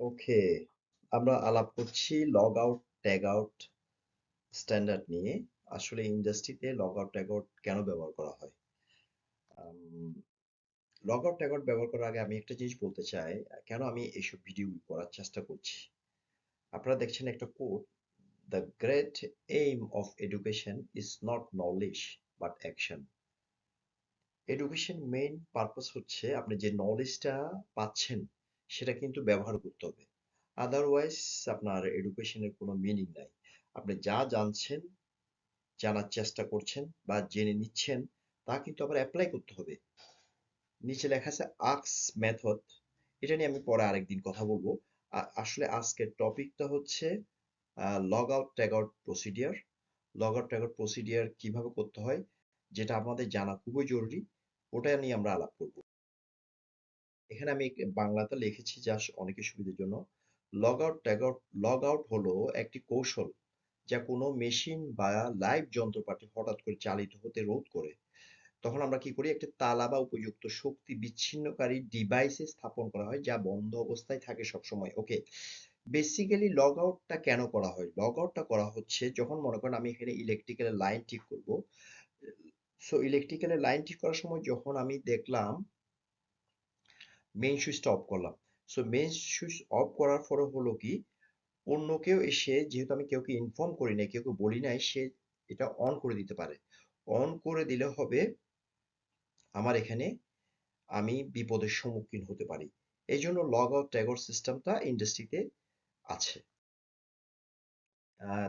ওকে, আমরা আলাপ করছি log out tag out standard নিয়ে। আসলে ইন্ডাস্ট্রিতে লগ আউট ট্যাগ আউট কেন ব্যবহার করা হয়? লগ আউট ট্যাগ আউট ব্যবহার করার আগে আমি একটা জিনিস বলতে চাই, কেন আমি এইসব ভিডিও করার চেষ্টা করছি। আপনারা দেখছেন একটা code, the great aim of education is not knowledge but action. Education main purpose হচ্ছে আপনি যে নলেজটা পাচ্ছেন সেটা কিন্তু ব্যবহার করতে হবে। আদারওয়াইজ আপনার এডুকেশনের কোনো মিনিং নাই। আপনি যা জানছেন, জানার চেষ্টা করছেন বা জেনে নিচ্ছেন, তা কিন্তু আবার অ্যাপ্লাই করতে হবে। নিচে লেখা আছে আক্স মেথড, এটা নিয়ে আমি পরে আরেকদিন কথা বলবো। আসলে আজকের টপিকটা হচ্ছে log out tag out procedure. Log out tag out procedure কিভাবে করতে হয়, যেটা আমাদের জানা খুবই জরুরি, ওটা নিয়ে আমরা আলাপ করব। এখানে আমি বাংলাতে লিখেছি জাস্ট অনেকের সুবিধার জন্য। Log out tag out, log out হলো একটি কৌশল যা কোনো মেশিন বা লাইভ যন্ত্রপাতি হঠাৎ করে চালিত হতে রোধ করে। তখন আমরা কি করি, একটা তালা বা উপযুক্ত শক্তি বিচ্ছিন্নকারী ডিভাইসে স্থাপন করা হয় যা বন্ধ অবস্থায় থাকে সবসময়। ওকে, বেসিক্যালি লগ আউটটা কেন করা হয়? লগ আউটটা করা হচ্ছে যখন মনে করেন আমি এখানে ইলেকট্রিক্যাল লাইন ঠিক করব। সো ইলেকট্রিক্যাল লাইন ঠিক করার সময় যখন আমি দেখলাম মেইন সুইচটা অফ করলাম। সো মেইন সুইচ অফ করার পরে হলো কি, অন্য কেউ এসে, যেহেতু আমি কাউকে ইনফর্ম করি নাই, কাউকে বলি নাই, সে এটা অন করে দিতে পারে। অন করে দিলে হবে আমার এখানে আমি বিপদের সম্মুখীন হতে পারি। এই জন্য লগ আউট ট্যাগ আউট সিস্টেমটা ইন্ডাস্ট্রিতে আছে।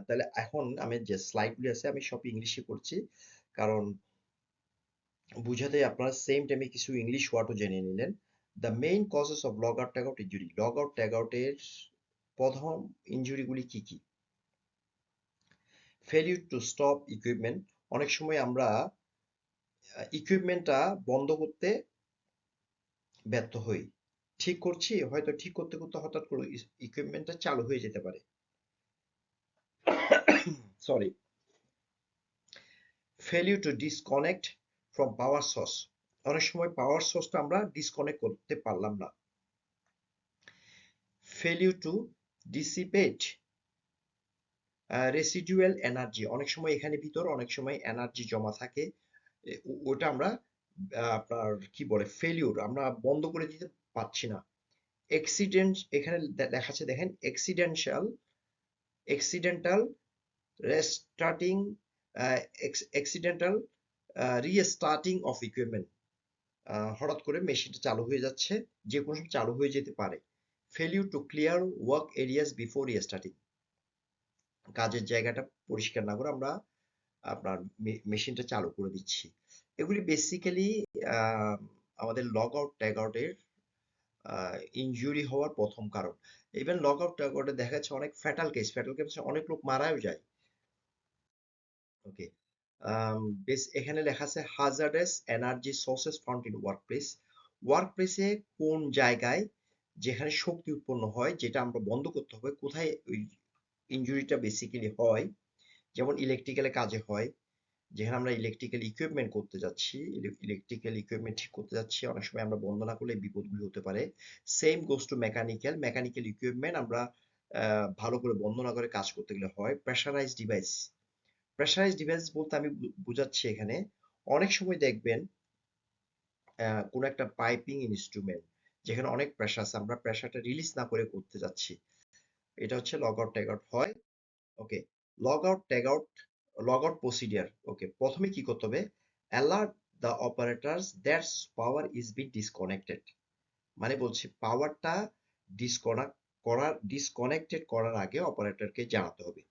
তাহলে এখন আমি যে স্লাইডগুলি আছে আমি সব ইংলিশে করছি, কারণ বুঝাতে আপনারা সেম টাইমে কিছু ইংলিশ ওয়ার্ডও জেনে নিলেন। The main causes of log out tag out injury. Log out tag আউটের প্রধান ইনজুরিগুলি কি কি? Failure to stop equipment. অনেক সময় আমরা ইকুইপমেন্টটা বন্ধ করতে ব্যর্থ হই। ঠিক করছি, হয়তো ঠিক করতে করতে হঠাৎ করে ইকুইপমেন্টটা চালু হয়ে যেতে পারে। Sorry. Failure to disconnect from power source. অনেক সময় পাওয়ার সোর্সটা আমরা ডিসকানেক্ট করতে পারলাম না। Failure to dissipate residual energy. অনেক সময় এখানে ভিতর অনেক সময় এনার্জি জমা থাকে, ওটা আমরা আপনার কি বলে ফেলিউর, আমরা বন্ধ করে দিতে পারছি না। এক্সিডেন্ট, এখানে লেখা আছে দেখেন, accidental রেস্টার্টিং, accidental restarting of equipment. হঠাৎ করে মেশিনটা চালু হয়ে যাচ্ছে, যে কোনো সময় চালু হয়ে যেতে পারে। Failure to clear work areas before restarting. কাজের জায়গাটা পরিষ্কার না করে আমরা আপনার মেশিনটা চালু করে দিচ্ছি। এগুলি বেসিক্যালি আমাদের লগ আউট ট্যাগ আউটের ইনজুরি হওয়ার প্রথম কারণ। ইভেন লগ আউট ট্যাগ আউটে দেখা যাচ্ছে অনেক ফ্যাটাল কেসে অনেক লোক মারাও যায়। ওকে, বেশ এখানে লেখা আছে hazardous energy sources found in workplace. ওয়ার্কপ্লেসে কোন জায়গায় যেখানে শক্তি উৎপন্ন হয়, যেটা আমরা বন্ধ করতে হবে, কোথায় ওই ইনজুরিটা বেসিক্যালি হয়। যেমন ইলেকট্রিক্যালে কাজে হয়, যেখানে আমরা ইলেকট্রিক্যাল ইকুইপমেন্ট করতে যাচ্ছি, ইলেকট্রিক্যাল ইকুইপমেন্ট ঠিক করতে যাচ্ছি, অনেক সময় আমরা বন্ধ না করলে বিপদগুলি হতে পারে। Same goes to mechanical equipment আমরা ভালো করে বন্ধ না করে কাজ করতে গেলে হয়। প্রেশারাইজ ডিভাইস, প্রেশারাইজ ডিভাইস বলতে আমি বুঝাচ্ছি এখানে, অনেক সময় দেখবেন কোনো একটা পাইপিং ইনস্ট্রুমেন্ট যেখানে অনেক প্রেশার আছে, আমরা প্রেশারটা রিলিজ না করে করতে যাচ্ছি, এটা হচ্ছে লগ আউট ট্যাগ আউট হয়। Okay, log out tag out, log out procedure. Okay, প্রথমে কি করতে হবে, alert the operators that's power is been disconnected. মানে বলছি পাওয়ারটা ডিসকানেক্টেড করার আগে অপারেটরকে জানাতে হবে।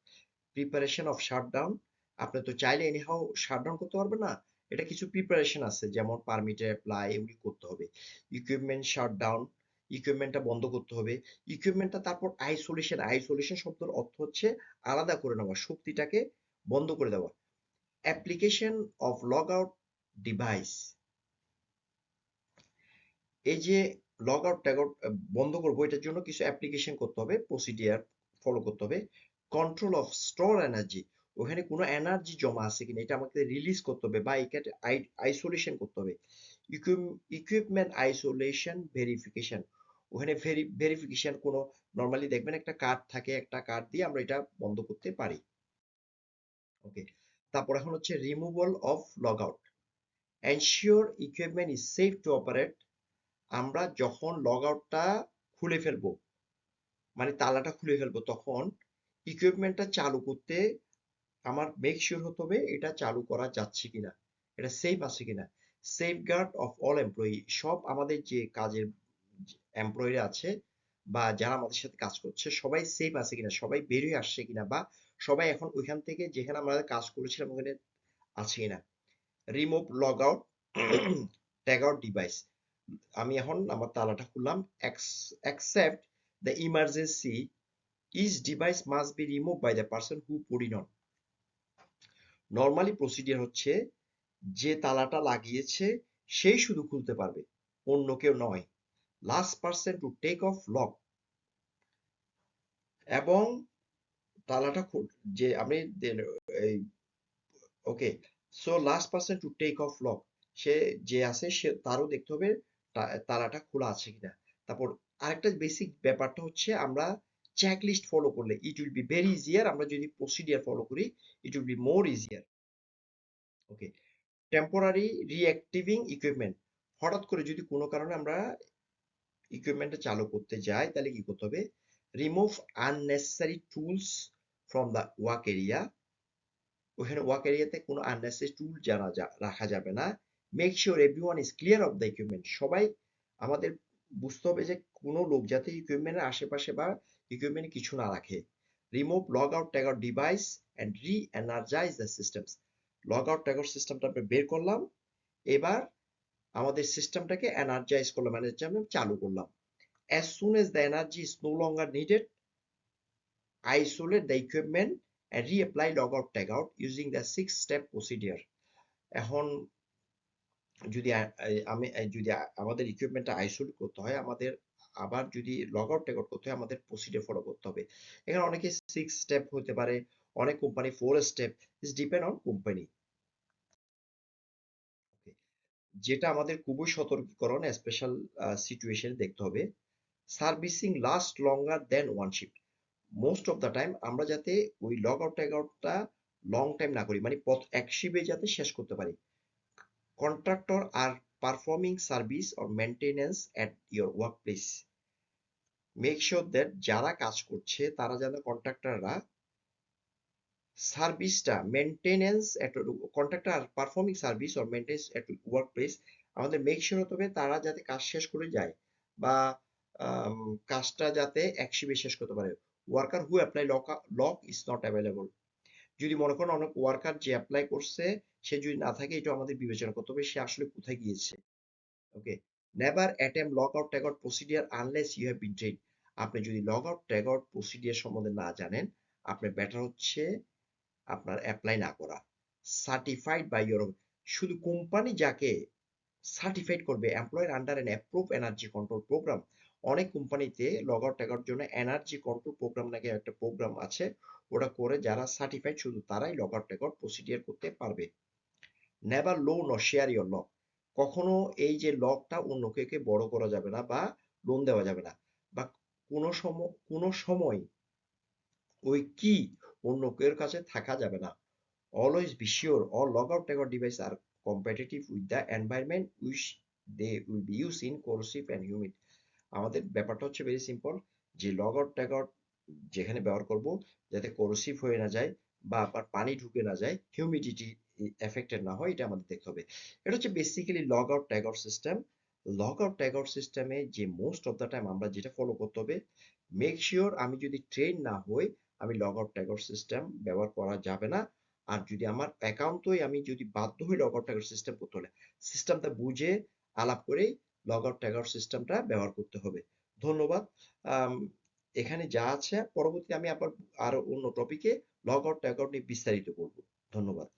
প্রিপারেশন অফ শাটডাউন, আপনি তো চাইলে এনিহাও শাটডাউন করতে পারবেন না, এটা কিছু প্রিপারেশন আছে, যেমন পারমিটার অ্যাপ্লাই, এগুলি করতে হবে। ইকুইপমেন্ট শাটডাউন, ইকুইপমেন্টটা বন্ধ করতে হবে। ইকুইপমেন্টটা তারপর আইসোলেশন, আইসোলেশন শব্দের অর্থ হচ্ছে আলাদা করে নেওয়া, শক্তিটাকে বন্ধ করে দেওয়া। Application of log out device, এই যে লগ আউট ট্যাগ আউট বন্ধ করবো, এটার জন্য কিছু অ্যাপ্লিকেশন করতে হবে, প্রসিডিয়ার ফলো করতে হবে। কন্ট্রোল অফ স্টোর এনার্জি, ওখানে কোনো এনার্জি জমা আছে কিনা এটা আমাকে রিলিজ করতে হবে বা এখানে আইসোলেশন করতে হবে। ইকুইপমেন্ট আইসোলেশন ভেরিফিকেশন, ওখানে ভেরিফিকেশন কোনো নর্মালি দেখবেন একটা কার্ড থাকে, একটা কার্ড দিয়ে আমরা এটা বন্ধ করতে পারি। ওকে, তারপর এখন হচ্ছে removal of log out, ensure equipment is safe two operate. আমরা যখন লগ আউটটা খুলে ফেলবো, মানে তালাটা খুলে ফেলবো, তখন ইকুইপমেন্টটা চালু করতে আমার মেক শিওর হতে হবে এটা চালু করা যাচ্ছে কিনা, এটা সেফ আছে কিনা। সেফগার্ড অফ অল এমপ্লয়ি, সব আমাদের যে কাজের এমপ্লয়িরা আছে বা যারা আমাদের সাথে কাজ করছে সবাই সেফ আছে কিনা, সবাই বের হয়ে আসছে কিনা, বা সবাই এখন ওইখান থেকে যেখানে আমরা কাজ করেছিলাম ওখানে আছে কিনা। Remove log out, tag out device, আমি এখন আমার তালাটা খুললাম, accept the emergency, each device must be removed by the person who put it on. Normally procedure হচ্ছে যে তালাটা লাগিয়েছে সেই শুধু খুলতে পারবে, অন্য কেউ নয়। Last person to take off lock, এবং তালাটা যে আমি এই okay, so last person to take off lock, সে যে আছে সে তারও দেখতে হবে তালাটা খোলা আছে কিনা। তারপর আরেকটা বেসিক ব্যাপারটা হচ্ছে আমরা চেক লিস্ট ফলো করলে it will be very easier, আমরা যদি প্রসিডিয়ার ফলো করি it will be more easier. Okay, temporary reactivating equipment, হঠাৎ করে যদি কোনো কারণে আমরা ইকুইপমেন্টটা চালু করতে যাই তাহলে কি করতে হবে, remove unnecessary tools from the work area, ওখানে ওয়ার্ক এরিয়াতে কোনো আননেসেসারি টুল রাখা যাবে না। Make sure everyone is clear of the equipment, সবাই আমাদের বুঝতে হবে যে কোনো লোক যাতে ইকুইপমেন্টের আশেপাশে বা ইকুইপমেন্ট কিছু না রাখে। Remove log out tag out device and রি energize the systems, log out tag out সিস্টেমটা আমরা বের করলাম, এবার আমাদের সিস্টেমটাকে এনার্জাইজ করলাম, মানে চালু করলাম। as soon as the energy is no longer needed, isolate the equipment and reapply logout tagout using the 6 step procedure. এখন যদি আমি যদি আমাদের ইকুইপমেন্টটা আইসোলেট করতে হয়, আমাদের আবার যদি লগ আউট টেক আউট করতে হয়, আমাদের প্রসিডিউর ফলো করতে হবে। এখানে অনেকে 6 স্টেপ হতে পারে, অনেক company 4 step, it's depend on company. যেটা আমাদের খুবই সতর্কীকরণ স্পেশাল সিচুয়েশন দেখতে হবে, servicing last longer than one shift, most of the time আমরা যাতে ওই লগ আউট ট্যাগ আউটটা লং টাইম না করি, মানে এক শিফটে যাতে শেষ করতে পারি। কন্ট্রাক্টর আর performing service or maintenance at your work place, make sure that যারা কাজ করছে তারা যেন কন্ট্রাক্টররা সার্ভিসটা মেনটেনেন্স এট কন্ট্রাক্টর আর performing service or maintenance at workplace, আমাদের মেক শিওর হতে হবে তারা যাতে কাজ শেষ করে যায়, বা কাজটা যাতে এক শিফটে শেষ করতে পারে। Worker who apply lock is not available, যদি মনে করেন অনেক ওয়ার্কার যে অ্যাপ্লাই করছে সে যদি না থাকে, এটা আমাদের বিবেচনা করতে হবে সে আসলে কোথায় গিয়েছে। Okay, never attempt log out tag out procedure unless you have been trained, আপনি যদি log out tag out procedure সম্বন্ধে না জানেন, আপনার বেটার হচ্ছে আপনার অ্যাপ্লাই না করা। সার্টিফাইড বাই ইউর, শুধু কোম্পানি যাকে সার্টিফাইড করবে employer under an approve energy control program, অনেক কোম্পানিতে লগ আউট ট্যাগ আউট জন্য এনার্জি কন্ট্রোল প্রোগ্রাম নাকি একটা প্রোগ্রাম আছে, ওটা করে যারা সার্টিফাইড শুধু তারাই log out tag out procedure করতে পারবে। Never loan or share your lock, কখনো এই যে লকটা অন্য কেউকে বড় করা যাবে না বা লোন দেওয়া যাবে না, বা কোনো সময় ওই কি অন্য কেউর কাছে থাকা যাবে না। Always be sure all log out tag out device আর competitive with the environment which they will be use in corrosive and humid, আমাদের ব্যাপারটা হচ্ছে ভেরি সিম্পল, যে লগ আউট ট্যাগ আউট যেখানে ব্যবহার করব যাতে কোরসিভ হয়ে না যায় বা আপনার পানি ঢুকে না যায়, হিউমিডিটি এফেক্টেড না হয়, এটা আমাদের দেখতে হবে। এটা হচ্ছে basically log out tag out system. Log out tag out সিস্টেমে যে মোস্ট অফ দ্য টাইম আমরা যেটা ফলো করতে হবে, মেক শিওর আমি যদি ট্রেন না হই আমি log out tag out system ব্যবহার করা যাবে না। আর যদি আমার একান্তই আমি যদি বাধ্য হই log out tag out system করতে হলে, সিস্টেমটা বুঝে আলাপ করেই লগ আউট ট্যাগ আউট সিস্টেমটা ব্যবহার করতে হবে। ধন্যবাদ। আম, এখানে যা আছে পরবর্তী আমি আবার আরো অন্য টপিকে লগ আউট ট্যাগ আউট নিয়ে বিস্তারিত বলবো। ধন্যবাদ।